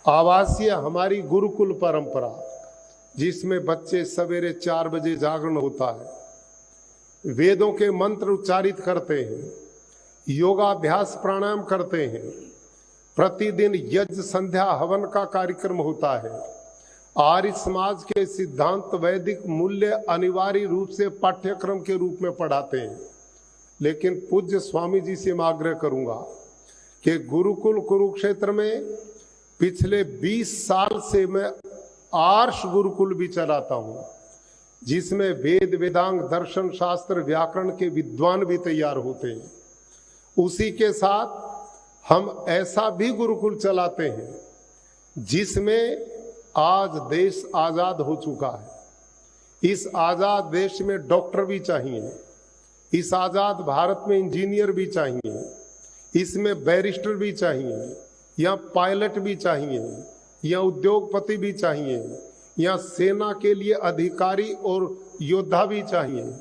आवासीय हमारी गुरुकुल परंपरा, जिसमें बच्चे सवेरे 4 बजे जागरण होता है, वेदों के मंत्र उच्चारित करते हैं, योगाभ्यास प्राणायाम करते हैं, प्रतिदिन यज्ञ संध्या हवन का कार्यक्रम होता है। आर्य समाज के सिद्धांत वैदिक मूल्य अनिवार्य रूप से पाठ्यक्रम के रूप में पढ़ाते हैं। लेकिन पूज्य स्वामी जी से मैं आग्रह करूंगा कि गुरुकुल कुरुक्षेत्र में पिछले 20 साल से मैं आर्ष गुरुकुल भी चलाता हूं, जिसमें वेद वेदांग दर्शन शास्त्र व्याकरण के विद्वान भी तैयार होते हैं। उसी के साथ हम ऐसा भी गुरुकुल चलाते हैं जिसमें आज देश आजाद हो चुका है। इस आजाद देश में डॉक्टर भी चाहिए, इस आजाद भारत में इंजीनियर भी चाहिए, इसमें बैरिस्टर भी चाहिए, या पायलट भी चाहिए, या उद्योगपति भी चाहिए, या सेना के लिए अधिकारी और योद्धा भी चाहिए।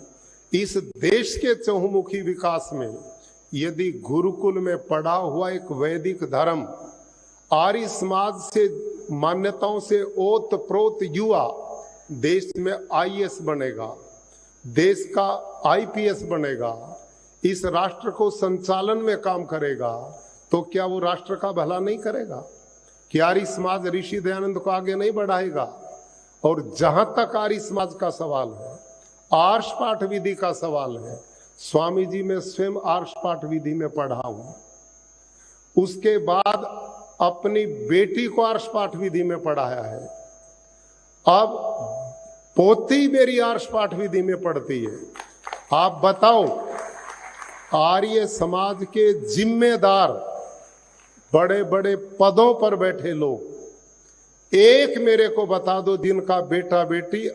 इस देश के चहुमुखी विकास में यदि गुरुकुल में पढ़ा हुआ एक वैदिक धर्म आर्य समाज से मान्यताओं से ओत प्रोत युवा देश में आईएएस बनेगा, देश का आईपीएस बनेगा, इस राष्ट्र को संचालन में काम करेगा, तो क्या वो राष्ट्र का भला नहीं करेगा? क्या आर्य समाज ऋषि दयानंद को आगे नहीं बढ़ाएगा? और जहां तक आर्य समाज का सवाल है, आर्ष पाठ विधि का सवाल है, स्वामी जी मैं स्वयं आर्ष पाठ विधि में पढ़ा हूं। उसके बाद अपनी बेटी को आर्ष पाठ विधि में पढ़ाया है। अब पोती मेरी आर्ष पाठ विधि में पढ़ती है। आप बताओ, आर्य समाज के जिम्मेदार बड़े बड़े पदों पर बैठे लोग एक मेरे को बता दो जिनका बेटा बेटी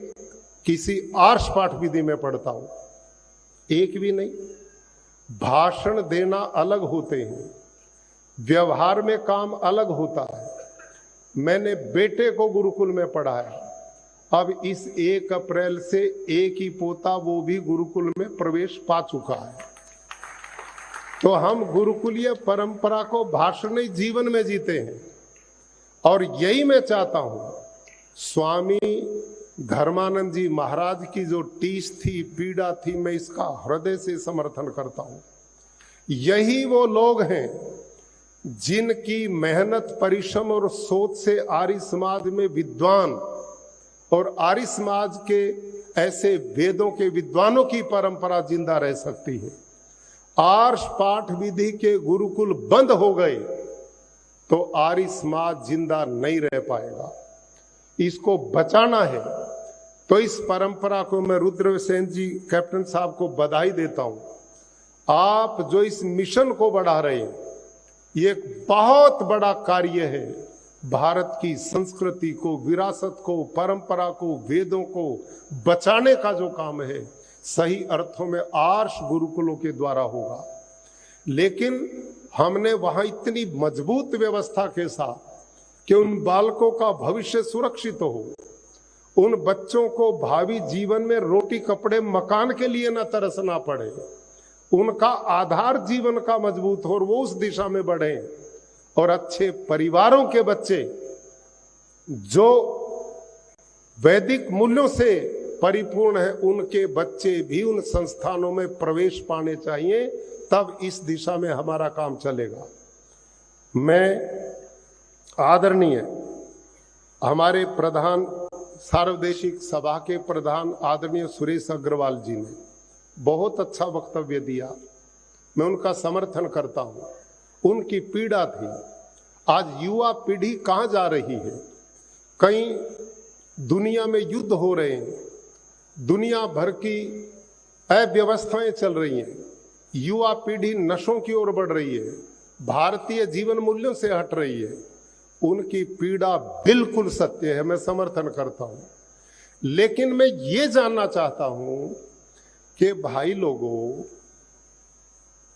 किसी आर्ष पाठ विधि में पढ़ता हो। एक भी नहीं। भाषण देना अलग होते हैं, व्यवहार में काम अलग होता है। मैंने बेटे को गुरुकुल में पढ़ाया। अब इस 1 अप्रैल से एक ही पोता वो भी गुरुकुल में प्रवेश पा चुका है। तो हम गुरुकुलीय परंपरा को भाषण जीवन में जीते हैं। और यही मैं चाहता हूं, स्वामी धर्मानंद जी महाराज की जो टीस थी, पीड़ा थी, मैं इसका हृदय से समर्थन करता हूं। यही वो लोग हैं जिनकी मेहनत परिश्रम और सोच से आर्य समाज में विद्वान और आर्य समाज के ऐसे वेदों के विद्वानों की परंपरा जिंदा रह सकती है। आर्ष पाठ विधि के गुरुकुल बंद हो गए तो आर्य समाज जिंदा नहीं रह पाएगा। इसको बचाना है। तो इस परंपरा को मैं रुद्रसेन जी कैप्टन साहब को बधाई देता हूं। आप जो इस मिशन को बढ़ा रहे हैं, ये एक बहुत बड़ा कार्य है। भारत की संस्कृति को, विरासत को, परंपरा को, वेदों को बचाने का जो काम है, सही अर्थों में आर्ष गुरुकुलों के द्वारा होगा। लेकिन हमने वहां इतनी मजबूत व्यवस्था के साथ कि उन बालकों का भविष्य सुरक्षित हो, उन बच्चों को भावी जीवन में रोटी कपड़े मकान के लिए न तरसना पड़े, उनका आधार जीवन का मजबूत हो और वो उस दिशा में बढ़े। और अच्छे परिवारों के बच्चे जो वैदिक मूल्यों से परिपूर्ण है, उनके बच्चे भी उन संस्थानों में प्रवेश पाने चाहिए। तब इस दिशा में हमारा काम चलेगा। मैं आदरणीय हमारे प्रधान सार्वदेशिक सभा के प्रधान आदरणीय सुरेश अग्रवाल जी ने बहुत अच्छा वक्तव्य दिया। मैं उनका समर्थन करता हूं। उनकी पीड़ा थी। आज युवा पीढ़ी कहां जा रही है? कहीं दुनिया में युद्ध हो रहे हैं, दुनिया भर की अव्यवस्थाएं चल रही हैं, युवा पीढ़ी नशों की ओर बढ़ रही है, भारतीय जीवन मूल्यों से हट रही है। उनकी पीड़ा बिल्कुल सत्य है, मैं समर्थन करता हूं। लेकिन मैं ये जानना चाहता हूं कि भाई लोगों,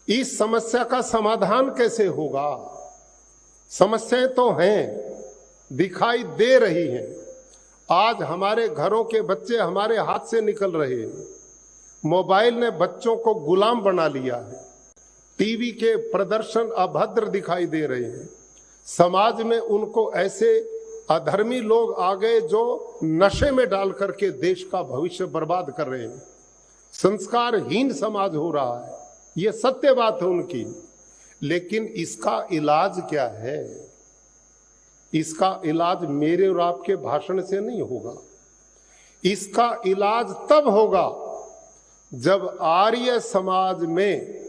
इस समस्या का समाधान कैसे होगा? समस्याएं तो हैं, दिखाई दे रही हैं। आज हमारे घरों के बच्चे हमारे हाथ से निकल रहे हैं। मोबाइल ने बच्चों को गुलाम बना लिया है। टीवी के प्रदर्शन अभद्र दिखाई दे रहे हैं। समाज में उनको ऐसे अधर्मी लोग आ गए जो नशे में डाल करके देश का भविष्य बर्बाद कर रहे हैं। संस्कारहीन समाज हो रहा है, ये सत्य बात है उनकी। लेकिन इसका इलाज क्या है? इसका इलाज मेरे और आपके भाषण से नहीं होगा। इसका इलाज तब होगा जब आर्य समाज में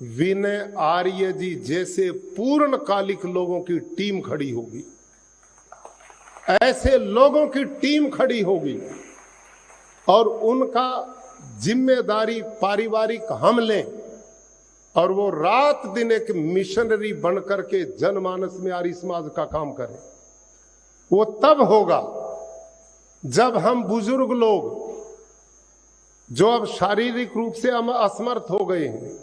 विनय आर्य जी जैसे पूर्णकालिक लोगों की टीम खड़ी होगी। ऐसे लोगों की टीम खड़ी होगी और उनका जिम्मेदारी पारिवारिक हम लें और वो रात दिन एक मिशनरी बन करके जनमानस में आर्य समाज का काम करें। वो तब होगा जब हम बुजुर्ग लोग जो अब शारीरिक रूप से हम असमर्थ हो गए हैं,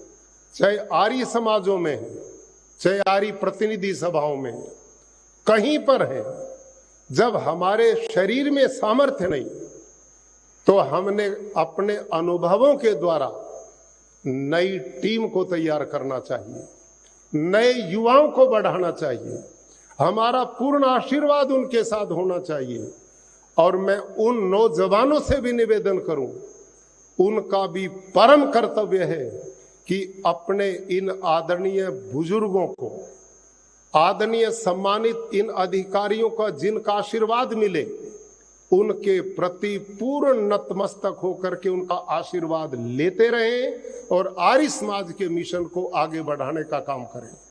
चाहे आर्य समाजों में है, चाहे आर्य प्रतिनिधि सभाओं में है, कहीं पर है, जब हमारे शरीर में सामर्थ्य नहीं तो हमने अपने अनुभवों के द्वारा नई टीम को तैयार करना चाहिए, नए युवाओं को बढ़ाना चाहिए। हमारा पूर्ण आशीर्वाद उनके साथ होना चाहिए। और मैं उन नौजवानों से भी निवेदन करूं, उनका भी परम कर्तव्य है कि अपने इन आदरणीय बुजुर्गों को, आदरणीय सम्मानित इन अधिकारियों का जिनका आशीर्वाद मिले, उनके प्रति पूर्ण नतमस्तक होकर के उनका आशीर्वाद लेते रहें और आर्य समाज के मिशन को आगे बढ़ाने का काम करें।